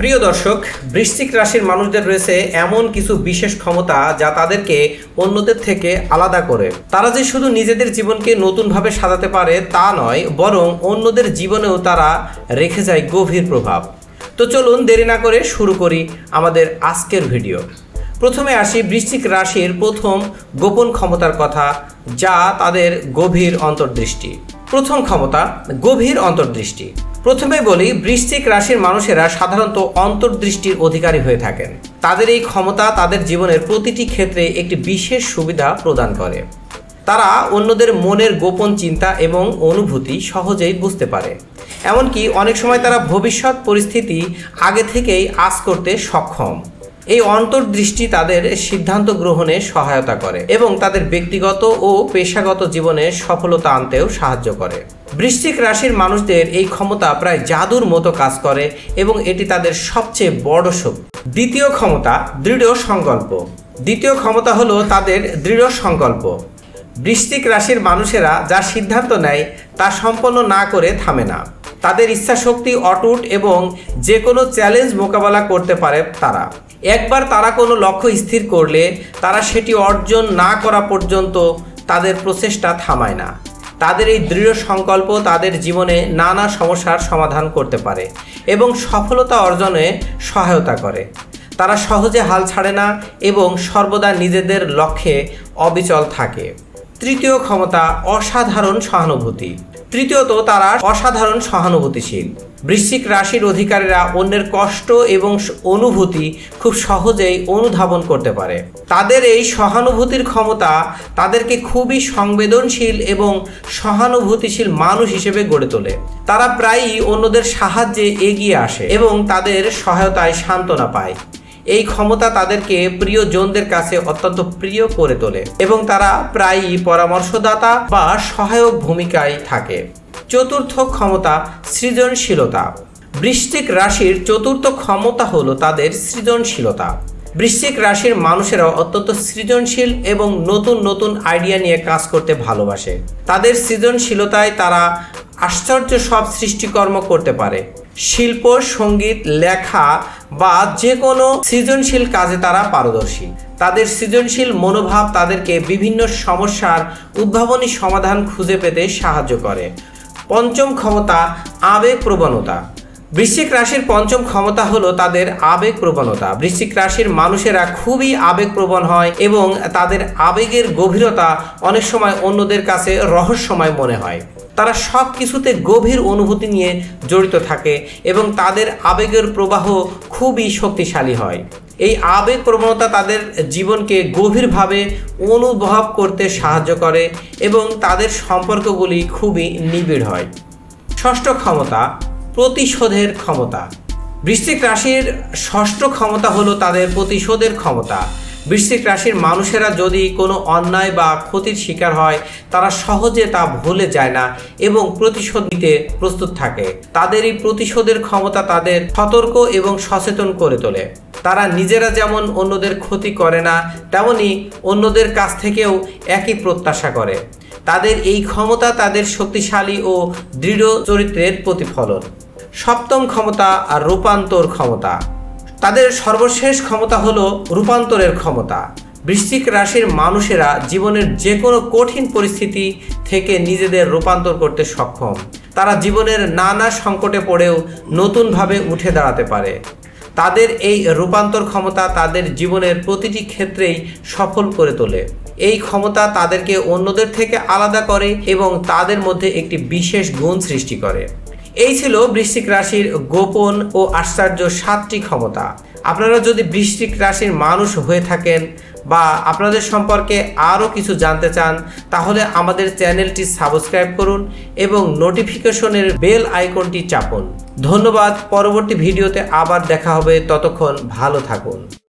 প্রিয় দর্শক, বৃশ্চিক রাশির মানুষদের রয়েছে এমন কিছু বিশেষ ক্ষমতা যা তাদেরকে অন্যদের থেকে আলাদা করে। তারা যে শুধু নিজেদের জীবনকে নতুনভাবে সাজাতে পারে তা নয়, বরং অন্যদের জীবনেও তারা রেখে যায় গভীর প্রভাব। তো চলুন দেরি না করে শুরু করি আমাদের আজকের ভিডিও। প্রথমে আসি বৃশ্চিক রাশির প্রথম গোপন ক্ষমতার কথা, যা তাদের গভীর অন্তর্দৃষ্টি। প্রথম ক্ষমতা, গভীর অন্তর্দৃষ্টি। প্রথমে বলি, বৃশ্চিক রাশির মানুষেরা সাধারণত অন্তর্দৃষ্টির অধিকারী হয়ে থাকেন। তাদের এই ক্ষমতা তাদের জীবনের প্রতিটি ক্ষেত্রে একটি বিশেষ সুবিধা প্রদান করে। তারা অন্যদের মনের গোপন চিন্তা এবং অনুভূতি সহজেই বুঝতে পারে। এমনকি অনেক সময় তারা ভবিষ্যৎ পরিস্থিতি আগে থেকেই আঁচ করতে সক্ষম। এই অন্তর্দৃষ্টি তাদের সিদ্ধান্ত গ্রহণে সহায়তা করে এবং তাদের ব্যক্তিগত ও পেশাগত জীবনে সফলতা আনতেও সাহায্য করে। বৃশ্চিক রাশির মানুষদের এই ক্ষমতা প্রায় জাদুর মতো কাজ করে এবং এটি তাদের সবচেয়ে বড় শক্তি। দ্বিতীয় ক্ষমতা, দৃঢ় সংকল্প। দ্বিতীয় ক্ষমতা হলো তাদের দৃঢ় সংকল্প। বৃশ্চিক রাশির মানুষেরা যা সিদ্ধান্ত নেয় তা সম্পন্ন না করে থামে না। তাদের ইচ্ছাশক্তি অটুট এবং যে কোনো চ্যালেঞ্জ মোকাবেলা করতে পারে তারা। একবার তারা কোনো লক্ষ্য স্থির করলে তারা সেটি অর্জন না করা পর্যন্ত তাদের প্রচেষ্টা থামায় না। তাদের এই দৃঢ় সংকল্প তাদের জীবনে নানা সমস্যার সমাধান করতে পারে এবং সফলতা অর্জনে সহায়তা করে। তারা সহজে হাল ছাড়ে না এবং সর্বদা নিজেদের লক্ষ্যে অবিচল থাকে। তৃতীয় ক্ষমতা, অসাধারণ সহানুভূতি। তৃতীয়ত, তারা অসাধারণ সহানুভূতিশীল। বৃশ্চিক রাশির অধিকারীরা অন্যের কষ্ট এবং অনুভূতি খুব সহজেই অনুধাবন করতে পারে। তাদের এই সহানুভূতির ক্ষমতা তাদেরকে খুবই সংবেদনশীল এবং সহানুভূতিশীল মানুষ হিসেবে গড়ে তোলে। তারা প্রায়ই অন্যদের সাহায্যে এগিয়ে আসে এবং তাদের সহায়তায় সান্ত্বনা পায়। এই ক্ষমতা তাদেরকে প্রিয়জনদের কাছে অত্যন্ত প্রিয় করে তোলে এবং তারা প্রায়ই পরামর্শদাতা বা সহায়ক ভূমিকায় থাকে। চতুর্থ ক্ষমতা, সৃজনশীলতা। বৃশ্চিক রাশির চতুর্থ ক্ষমতা হলো তাদের সৃজনশীলতা। বৃশ্চিক রাশির মানুষেরা অত্যন্ত সৃজনশীল এবং নতুন নতুন আইডিয়া নিয়ে কাজ করতে ভালোবাসে। তাদের সৃজনশীলতায় তারা আশ্চর্য সব সৃষ্টিকর্ম করতে পারে। শিল্প, সঙ্গীত, লেখা বা যে কোনো সৃজনশীল কাজে তারা পারদর্শী। তাদের সৃজনশীল মনোভাব তাদেরকে বিভিন্ন সমস্যার উদ্ভাবনী সমাধান খুঁজে পেতে সাহায্য করে। পঞ্চম ক্ষমতা, আবেগপ্রবণতা। বৃশ্চিক রাশির পঞ্চম ক্ষমতা হলো তাদের আবেগপ্রবণতা। বৃশ্চিক রাশির মানুষেরা খুবই আবেগপ্রবণ হয় এবং তাদের আবেগের গভীরতা অনেক সময় অন্যদের কাছে রহস্যময় মনে হয়। তারা সব কিছুতে গভীর অনুভূতি নিয়ে জড়িত থাকে এবং তাদের আবেগের প্রবাহ খুবই শক্তিশালী হয়। এই আবেগ প্রবণতা তাদের জীবনকে গভীরভাবে অনুভব করতে সাহায্য করে এবং তাদের সম্পর্কগুলি খুবই নিবিড় হয়। ষষ্ঠ ক্ষমতা, প্রতিশোধের ক্ষমতা। বৃশ্চিক রাশির ষষ্ঠ ক্ষমতা হলো তাদের প্রতিশোধের ক্ষমতা। বৃশ্চিক রাশির মানুষেরা যদি কোনো অন্যায় বা ক্ষতির শিকার হয় তারা সহজে তা ভুলে যায় না এবং প্রতিশোধ নিতে প্রস্তুত থাকে। তাদের এই প্রতিশোধের ক্ষমতা তাদের সতর্ক এবং সচেতন করে তোলে। তারা নিজেরা যেমন অন্যদের ক্ষতি করে না, তেমনি অন্যদের কাছ থেকেও একই প্রত্যাশা করে। তাদের এই ক্ষমতা তাদের শক্তিশালী ও দৃঢ় চরিত্রের প্রতিফলন। সপ্তম ক্ষমতা, রূপান্তর ক্ষমতা। তাদের সর্বশেষ ক্ষমতা হলো রূপান্তরের ক্ষমতা। বৃশ্চিক রাশির মানুষেরা জীবনের যে কোনো কঠিন পরিস্থিতি থেকে নিজেদের রূপান্তর করতে সক্ষম। তারা জীবনের নানা সংকটে পড়েও নতুনভাবে উঠে দাঁড়াতে পারে। তাদের এই রূপান্তর ক্ষমতা তাদের জীবনের প্রতিটি ক্ষেত্রেই সফল করে তোলে। এই ক্ষমতা তাদেরকে অন্যদের থেকে আলাদা করে এবং তাদের মধ্যে একটি বিশেষ গুণ সৃষ্টি করে। এই ছিল বৃশ্চিক রাশির গোপন ও আশ্চর্য 7টি ক্ষমতা। আপনারা যদি বৃশ্চিক রাশির মানুষ হয়ে থাকেন বা আপনাদের সম্পর্কে আরও কিছু জানতে চান, তাহলে আমাদের চ্যানেলটি সাবস্ক্রাইব করুন এবং নোটিফিকেশনের বেল আইকনটি চাপুন। ধন্যবাদ। পরবর্তী ভিডিওতে আবার দেখা হবে। ততক্ষণ ভালো থাকুন।